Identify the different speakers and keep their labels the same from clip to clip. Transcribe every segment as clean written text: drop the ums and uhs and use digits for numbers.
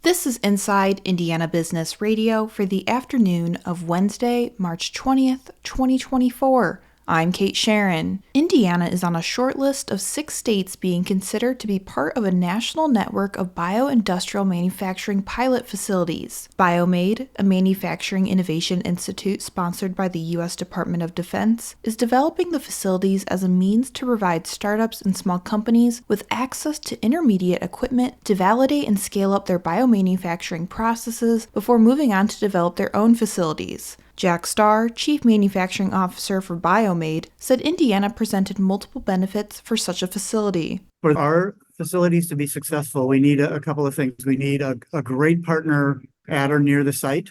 Speaker 1: This is Inside Indiana Business Radio for the afternoon of Wednesday, March 20th, 2024. I'm Kate Sharon. Indiana is on a short list of 6 states being considered to be part of a national network of bioindustrial manufacturing pilot facilities. BioMade, a manufacturing innovation institute sponsored by the U.S. Department of Defense, is developing the facilities as a means to provide startups and small companies with access to intermediate equipment to validate and scale up their biomanufacturing processes before moving on to develop their own facilities. Jack Starr, Chief Manufacturing Officer for BioMade, said Indiana presented multiple benefits for such a facility.
Speaker 2: For our facilities to be successful, we need a couple of things. We need a great partner at or near the site.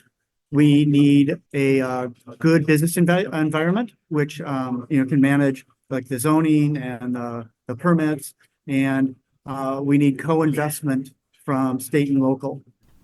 Speaker 2: We need a good business environment, which can manage like the zoning and the permits, and we need co-investment from state and local.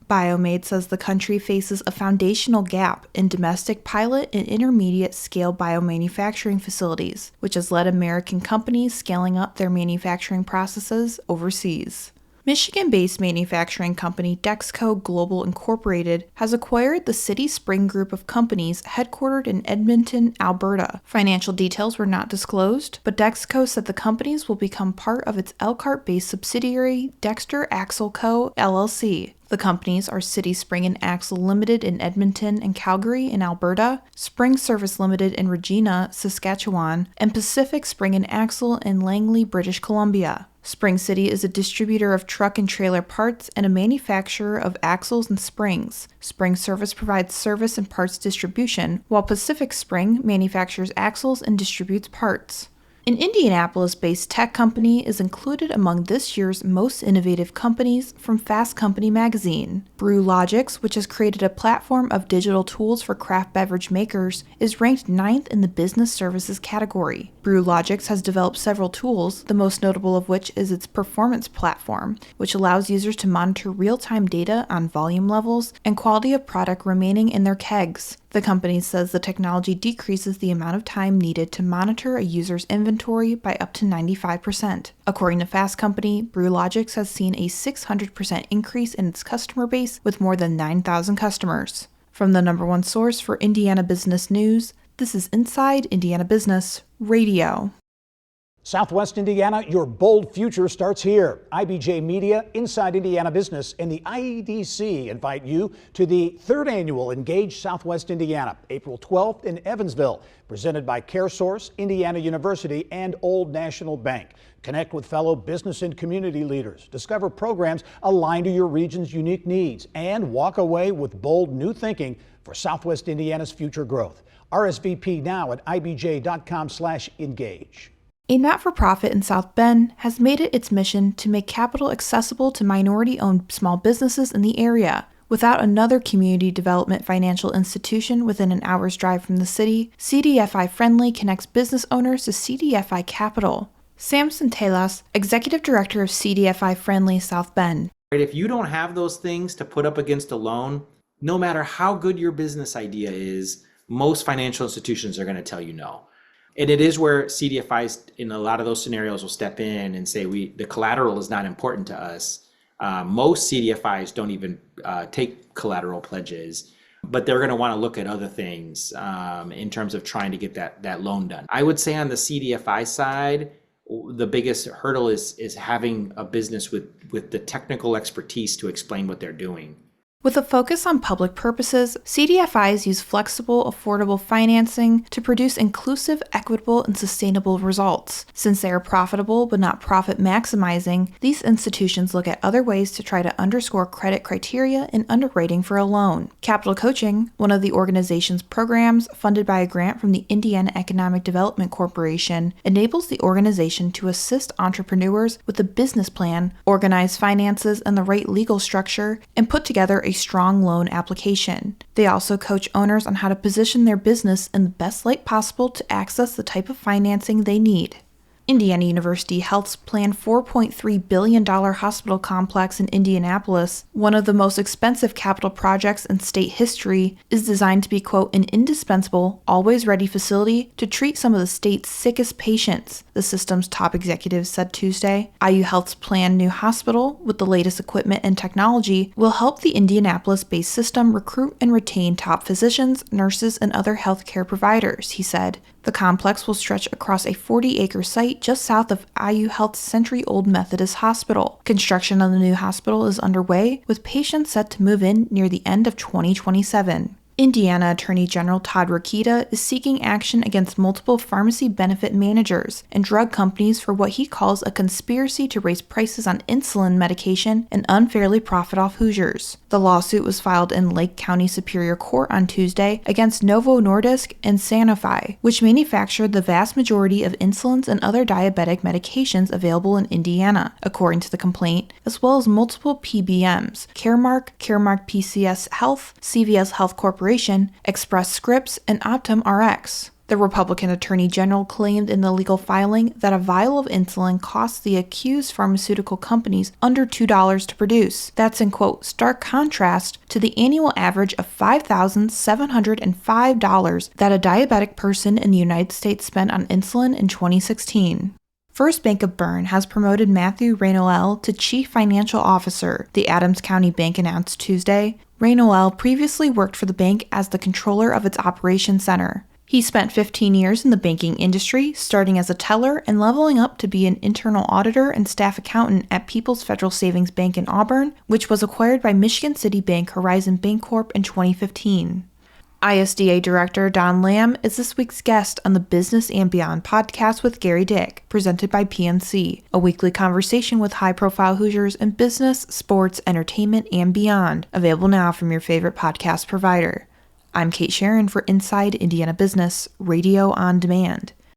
Speaker 1: BioMade says the country faces a foundational gap in domestic pilot and intermediate scale biomanufacturing facilities, which has led American companies scaling up their manufacturing processes overseas. Michigan-based manufacturing company Dexco Global Incorporated has acquired the City Spring group of companies headquartered in Edmonton, Alberta. Financial details were not disclosed, but Dexco said the companies will become part of its Elkhart-based subsidiary Dexter Axle Co., LLC. The companies are City Spring and Axle Limited in Edmonton and Calgary in Alberta, Spring Service Limited in Regina, Saskatchewan, and Pacific Spring and Axle in Langley, British Columbia. Spring City is a distributor of truck and trailer parts and a manufacturer of axles and springs. Spring Service provides service and parts distribution, while Pacific Spring manufactures axles and distributes parts. An Indianapolis-based tech company is included among this year's most innovative companies from Fast Company magazine. BrewLogix, which has created a platform of digital tools for craft beverage makers, is ranked 9th in the business services category. BrewLogix has developed several tools, the most notable of which is its performance platform, which allows users to monitor real-time data on volume levels and quality of product remaining in their kegs. The company says the technology decreases the amount of time needed to monitor a user's inventory by up to 95%. According to Fast Company, BrewLogix has seen a 600% increase in its customer base with more than 9,000 customers. From the number one source for Indiana business news, this is Inside Indiana Business Radio.
Speaker 3: Southwest Indiana, your bold future starts here. IBJ Media, Inside Indiana Business, and the IEDC invite you to the 3rd annual Engage Southwest Indiana, April 12th in Evansville, presented by CareSource, Indiana University, and Old National Bank. Connect with fellow business and community leaders, discover programs aligned to your region's unique needs, and walk away with bold new thinking for Southwest Indiana's future growth. RSVP now at ibj.com/engage.
Speaker 1: A not-for-profit in South Bend has made it its mission to make capital accessible to minority-owned small businesses in the area. Without another community development financial institution within an hour's drive from the city, CDFI Friendly connects business owners to CDFI Capital. Samson Telas, Executive Director of CDFI Friendly South Bend.
Speaker 4: If you don't have those things to put up against a loan, no matter how good your business idea is, most financial institutions are going to tell you no. And it is where CDFIs in a lot of those scenarios will step in and say, the collateral is not important to us. Most CDFIs don't even take collateral pledges, but they're going to want to look at other things in terms of trying to get that loan done. I would say on the CDFI side, the biggest hurdle is having a business with the technical expertise to explain what they're doing.
Speaker 1: With a focus on public purposes, CDFIs use flexible, affordable financing to produce inclusive, equitable, and sustainable results. Since they are profitable but not profit maximizing, these institutions look at other ways to try to underscore credit criteria in underwriting for a loan. Capital Coaching, one of the organization's programs funded by a grant from the Indiana Economic Development Corporation, enables the organization to assist entrepreneurs with a business plan, organize finances and the right legal structure, and put together a strong loan application. They also coach owners on how to position their business in the best light possible to access the type of financing they need. Indiana University Health's planned $4.3 billion hospital complex in Indianapolis, one of the most expensive capital projects in state history, is designed to be, quote, an indispensable, always-ready facility to treat some of the state's sickest patients, the system's top executives said Tuesday. IU Health's planned new hospital, with the latest equipment and technology, will help the Indianapolis-based system recruit and retain top physicians, nurses, and other healthcare providers, he said. The complex will stretch across a 40-acre site just south of IU Health's century-old Methodist Hospital. Construction on the new hospital is underway, with patients set to move in near the end of 2027. Indiana Attorney General Todd Rokita is seeking action against multiple pharmacy benefit managers and drug companies for what he calls a conspiracy to raise prices on insulin medication and unfairly profit off Hoosiers. The lawsuit was filed in Lake County Superior Court on Tuesday against Novo Nordisk and Sanofi, which manufacture the vast majority of insulins and other diabetic medications available in Indiana, according to the complaint, as well as multiple PBMs, Caremark, Caremark PCS Health, CVS Health Corporation, Express Scripts, and Optum Rx. The Republican Attorney General claimed in the legal filing that a vial of insulin costs the accused pharmaceutical companies under $2 to produce. That's in, quote, stark contrast to the annual average of $5,705 that a diabetic person in the United States spent on insulin in 2016. First Bank of Berne has promoted Matthew Ray-Noel to Chief Financial Officer, the Adams County Bank announced Tuesday. Ray-Noel previously worked for the bank as the controller of its operations center. He spent 15 years in the banking industry, starting as a teller and leveling up to be an internal auditor and staff accountant at People's Federal Savings Bank in Auburn, which was acquired by Michigan City Bank Horizon Bancorp in 2015. ISDA Director Don Lamb is this week's guest on the Business and Beyond podcast with Gary Dick, presented by PNC, a weekly conversation with high-profile Hoosiers in business, sports, entertainment, and beyond, available now from your favorite podcast provider. I'm Kate Sharon for Inside Indiana Business, Radio on Demand.